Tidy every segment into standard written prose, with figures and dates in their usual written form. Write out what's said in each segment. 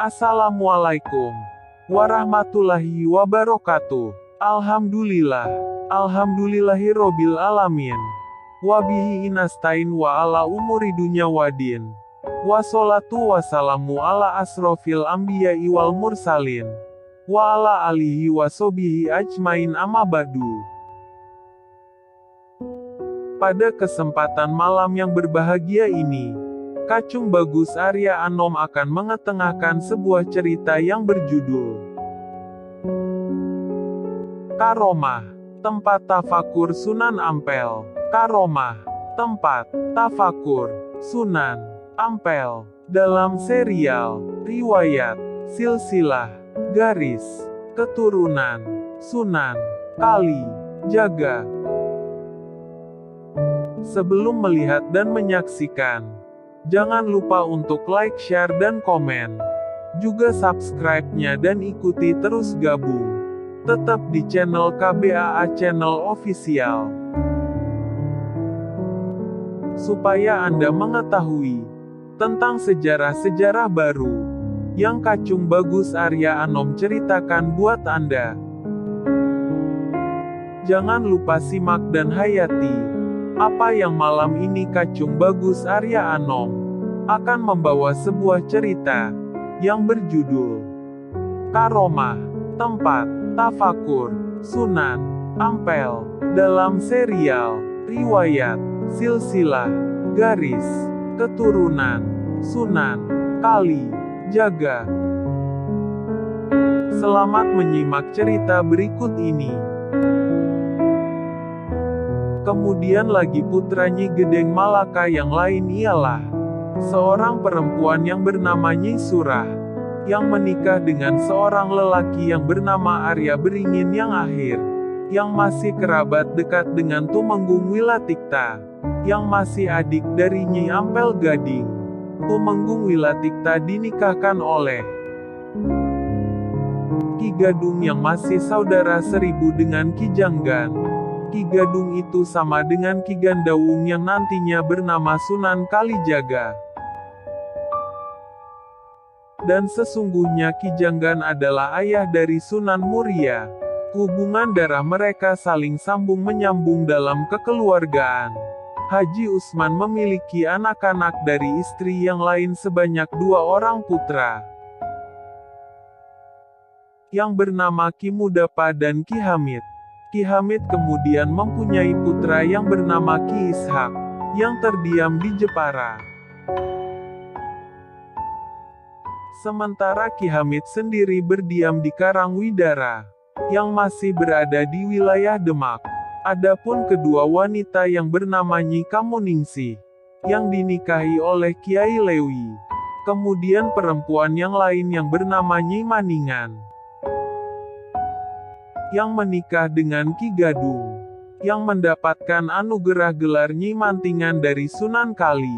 Assalamualaikum warahmatullahi wabarakatuh. Alhamdulillah. Alhamdulillahirobbil alamin. Wabihi inastain wa ala umuri dunya wadin. Wassalatu wassalamu ala asrofil anbiya'i wal mursalin. Wa ala alihi wa sobihi ajmain amma ba'du. Pada kesempatan malam yang berbahagia ini, Kacung Bagus Arya Anom akan mengetengahkan sebuah cerita yang berjudul Karomah, Tempat Tafakur Sunan Ampel. Karomah, Tempat Tafakur Sunan Ampel. Dalam serial riwayat silsilah garis keturunan Sunan Kalijaga. Sebelum melihat dan menyaksikan, jangan lupa untuk like, share, dan komen. Juga subscribe-nya dan ikuti terus gabung. Tetap di channel KBAA Channel Official. Supaya Anda mengetahui tentang sejarah-sejarah baru yang Kacung Bagus Arya Anom ceritakan buat Anda. Jangan lupa simak dan hayati apa yang malam ini Kacung Bagus Arya Anom akan membawa sebuah cerita yang berjudul Karomah, Tempat Tafakur Sunan Ampel. Dalam serial riwayat silsilah garis keturunan Sunan Kalijaga. Selamat menyimak cerita berikut ini. Kemudian lagi putra Nyi Gedeng Malaka yang lain ialah seorang perempuan yang bernama Nyi Surah, yang menikah dengan seorang lelaki yang bernama Arya Beringin yang akhir, yang masih kerabat dekat dengan Tumenggung Wilatikta, yang masih adik dari Nyi Ampel Gading. Tumenggung Wilatikta dinikahkan oleh Ki Gadung yang masih saudara seribu dengan Ki Janggan. Ki Gadung itu sama dengan Ki Gandawung yang nantinya bernama Sunan Kalijaga. Dan sesungguhnya Ki Janggan adalah ayah dari Sunan Muria. Hubungan darah mereka saling sambung menyambung dalam kekeluargaan. Haji Usman memiliki anak-anak dari istri yang lain sebanyak 2 orang putra, yang bernama Ki Mudapa dan Ki Hamid. Ki Hamid kemudian mempunyai putra yang bernama Ki Ishak, yang terdiam di Jepara. Sementara Ki Hamid sendiri berdiam di Karangwidara, yang masih berada di wilayah Demak. Adapun kedua wanita yang bernama Nyi Kamuningsih, yang dinikahi oleh Kiai Lewi. Kemudian perempuan yang lain yang bernama Nyi Maningan, yang menikah dengan Ki Gadung, yang mendapatkan anugerah gelar Nyi Mantingan dari Sunan Kali.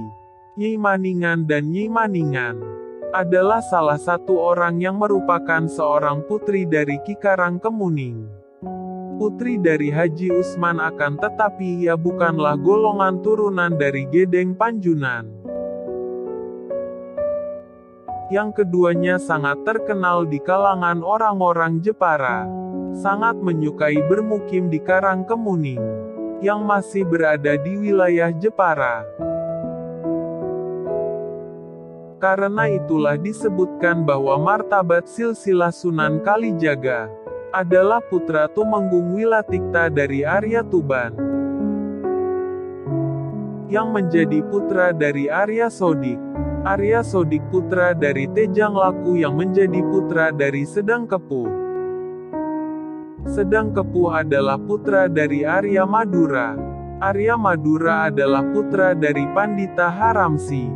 Nyi Maningan dan Nyi Maningan adalah salah satu orang yang merupakan seorang putri dari Ki Karangkemuning, putri dari Haji Usman, akan tetapi ia bukanlah golongan turunan dari Gedeng Panjunan. Yang keduanya sangat terkenal di kalangan orang-orang Jepara, sangat menyukai bermukim di Karangkemuning, yang masih berada di wilayah Jepara. Karena itulah disebutkan bahwa martabat silsilah Sunan Kalijaga adalah putra Tumenggung Wilatikta dari Arya Tuban, yang menjadi putra dari Arya Sodik. Arya Sodik putra dari Tejang Laku yang menjadi putra dari Sedang Kepuh. Sedang Kepuh adalah putra dari Arya Madura. Arya Madura adalah putra dari Pandita Haramsi,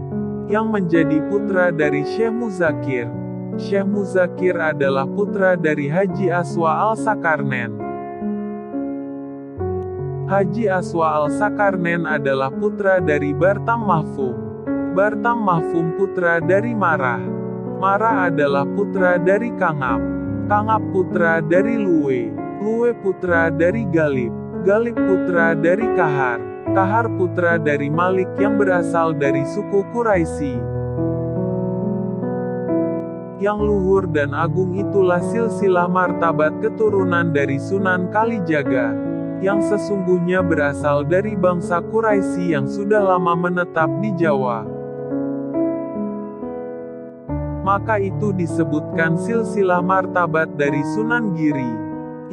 yang menjadi putra dari Syekh Muzakir. Syekh Muzakir adalah putra dari Haji Aswa Al-Sakarnen. Haji Aswa Al-Sakarnen adalah putra dari Bartam Mahfum. Bartam Mahfum putra dari Marah. Marah adalah putra dari Kangap. Kangap putra dari Luwe. Luwe putra dari Galib. Galib putra dari Kahar. Kahar putra dari Malik yang berasal dari suku Quraisy. Yang luhur dan agung itulah silsilah martabat keturunan dari Sunan Kalijaga, yang sesungguhnya berasal dari bangsa Quraisy yang sudah lama menetap di Jawa. Maka itu disebutkan silsilah martabat dari Sunan Giri,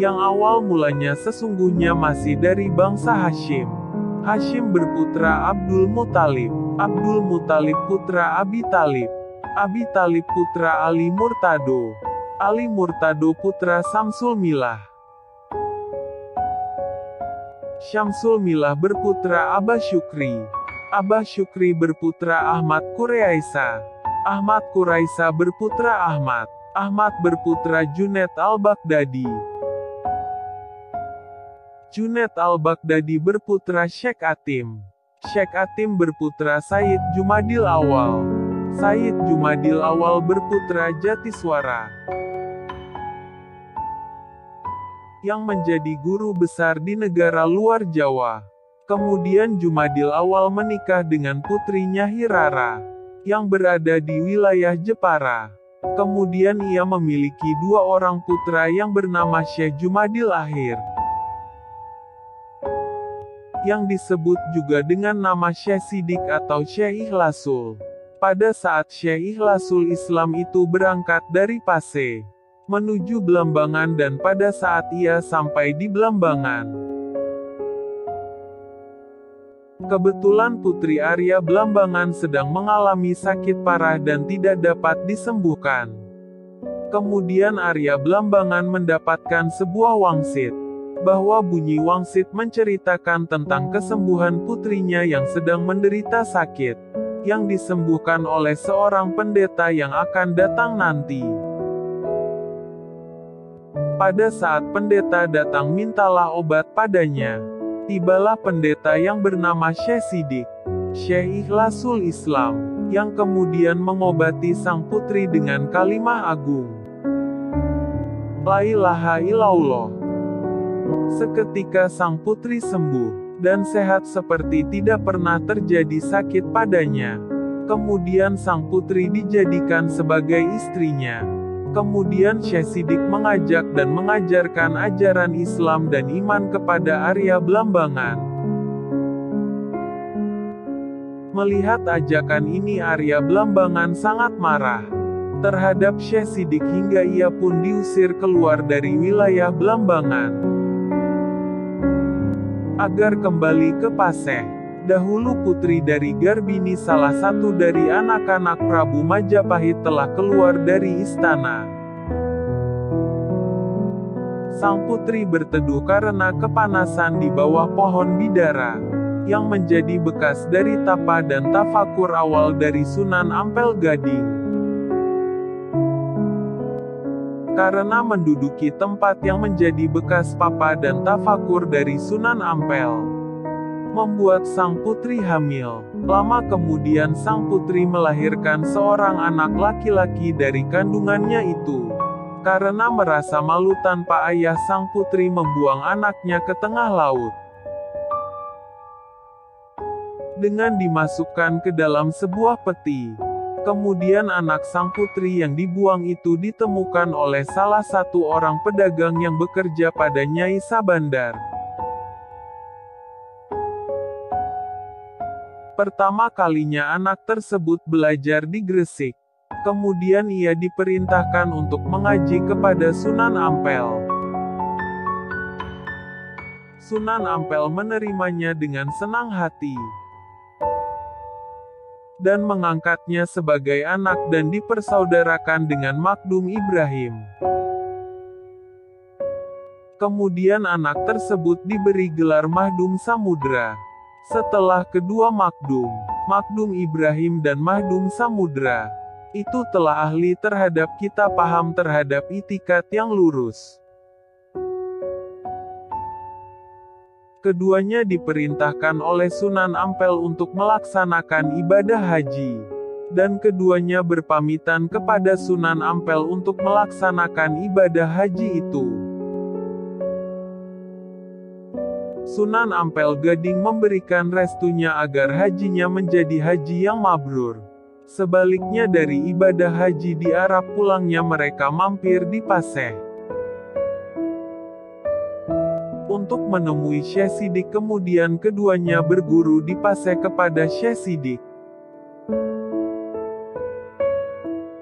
yang awal mulanya sesungguhnya masih dari bangsa Hashim. Hashim berputra Abdul Muthalib, Abdul Muthalib putra Abi Thalib, Abi Thalib putra Ali Murtado, Ali Murtado putra Syamsul Milah. Syamsul Milah berputra Abah Syukri, Abah Syukri berputra Ahmad Quraisy, Ahmad Quraisy berputra Ahmad, Ahmad berputra Junaid al-Baghdadi, Junaid al-Baghdadi berputra Syekh Atim, Syekh Atim berputra Sayyid Jumadil Awal, Sayyid Jumadil Awal berputra Jatiswara, yang menjadi guru besar di negara luar Jawa. Kemudian Jumadil Awal menikah dengan putrinya Hirara, yang berada di wilayah Jepara. Kemudian ia memiliki 2 orang putra yang bernama Syekh Jumadil Akhir, yang disebut juga dengan nama Syekh Sidik atau Syekh Ikhlasul. Pada saat Syekh Ikhlasul Islam itu berangkat dari Pase menuju Belambangan, dan pada saat ia sampai di Belambangan, kebetulan Putri Arya Belambangan sedang mengalami sakit parah dan tidak dapat disembuhkan. Kemudian Arya Belambangan mendapatkan sebuah wangsit, bahwa bunyi wangsit menceritakan tentang kesembuhan putrinya yang sedang menderita sakit, yang disembuhkan oleh seorang pendeta yang akan datang nanti. Pada saat pendeta datang mintalah obat padanya. Tibalah pendeta yang bernama Syekh Sidik, Syekh Ikhlasul Islam, yang kemudian mengobati sang putri dengan kalimah agung, La ilaha illallah. Seketika sang putri sembuh, dan sehat seperti tidak pernah terjadi sakit padanya. Kemudian sang putri dijadikan sebagai istrinya. Kemudian Syekh Sidik mengajak dan mengajarkan ajaran Islam dan iman kepada Arya Belambangan. Melihat ajakan ini Arya Belambangan sangat marah terhadap Syekh Sidik hingga ia pun diusir keluar dari wilayah Belambangan, agar kembali ke Paseh. Dahulu putri dari Garbini, salah satu dari anak-anak Prabu Majapahit, telah keluar dari istana. Sang putri berteduh karena kepanasan di bawah pohon bidara, yang menjadi bekas dari tapa dan tafakur awal dari Sunan Ampel Gading. Karena menduduki tempat yang menjadi bekas papa dan tafakur dari Sunan Ampel, membuat sang putri hamil. Lama kemudian sang putri melahirkan seorang anak laki-laki dari kandungannya itu. Karena merasa malu tanpa ayah, sang putri membuang anaknya ke tengah laut, dengan dimasukkan ke dalam sebuah peti. Kemudian anak sang putri yang dibuang itu ditemukan oleh salah satu orang pedagang yang bekerja pada Nyai Sabandar. Pertama kalinya anak tersebut belajar di Gresik. Kemudian ia diperintahkan untuk mengaji kepada Sunan Ampel. Sunan Ampel menerimanya dengan senang hati, dan mengangkatnya sebagai anak dan dipersaudarakan dengan Makdum Ibrahim. Kemudian anak tersebut diberi gelar Mahdum Samudra. Setelah kedua Makdum Ibrahim dan Mahdum Samudra itu telah ahli terhadap kitab, paham terhadap itikat yang lurus, keduanya diperintahkan oleh Sunan Ampel untuk melaksanakan ibadah haji, dan keduanya berpamitan kepada Sunan Ampel untuk melaksanakan ibadah haji itu. Sunan Ampel Gading memberikan restunya agar hajinya menjadi haji yang mabrur. Sebaliknya dari ibadah haji di Arab, pulangnya mereka mampir di Paseh untuk menemui Syekh Sidik. Kemudian keduanya berguru di Paseh kepada Syekh Sidik.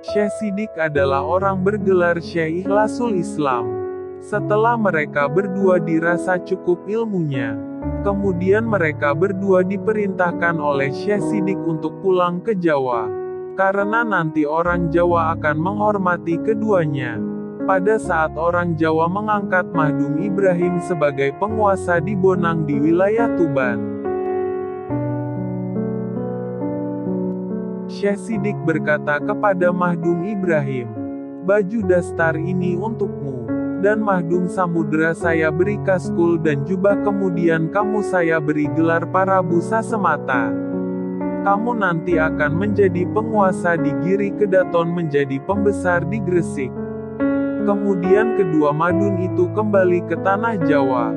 Syekh Sidik adalah orang bergelar Syekh Ikhlasul Islam. Setelah mereka berdua dirasa cukup ilmunya, kemudian mereka berdua diperintahkan oleh Syekh Sidik untuk pulang ke Jawa, karena nanti orang Jawa akan menghormati keduanya. Pada saat orang Jawa mengangkat Mahdum Ibrahim sebagai penguasa di Bonang di wilayah Tuban, Syekh Sidik berkata kepada Mahdum Ibrahim, "Baju dastar ini untukmu, dan Mahdum Samudra saya beri kaskul dan jubah, kemudian kamu saya beri gelar para busa semata. Kamu nanti akan menjadi penguasa di Giri Kedaton, menjadi pembesar di Gresik." Kemudian kedua madun itu kembali ke tanah Jawa.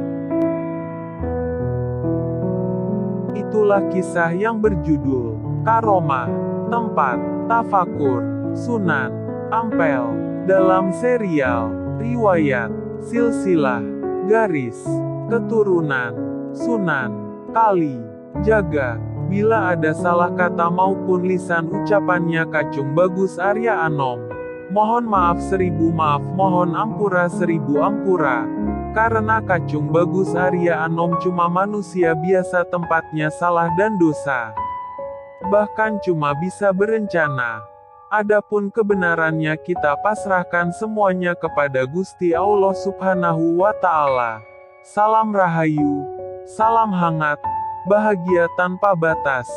Itulah kisah yang berjudul Karomah. Tempat, Tafakur, Sunan, Ampel, dalam serial, riwayat, silsilah, garis, keturunan, Sunan, Kali, Jaga. Bila ada salah kata maupun lisan ucapannya Kacung Bagus Arya Anom, mohon maaf 1000 maaf, mohon ampura 1000 ampura. Karena Kacung Bagus Arya Anom cuma manusia biasa, tempatnya salah dan dosa, bahkan cuma bisa berencana. Adapun kebenarannya kita pasrahkan semuanya kepada Gusti Allah Subhanahu wa Ta'ala. Salam rahayu, salam hangat, bahagia tanpa batas,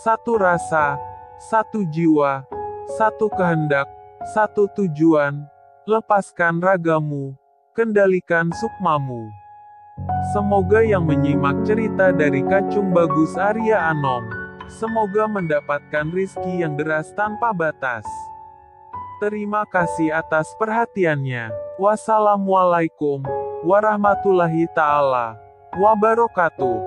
satu rasa, satu jiwa, satu kehendak, satu tujuan. Lepaskan ragamu, kendalikan sukmamu. Semoga yang menyimak cerita dari Kacung Bagus Arya Anom, semoga mendapatkan rizki yang deras tanpa batas. Terima kasih atas perhatiannya. Wassalamualaikum warahmatullahi taala wabarakatuh.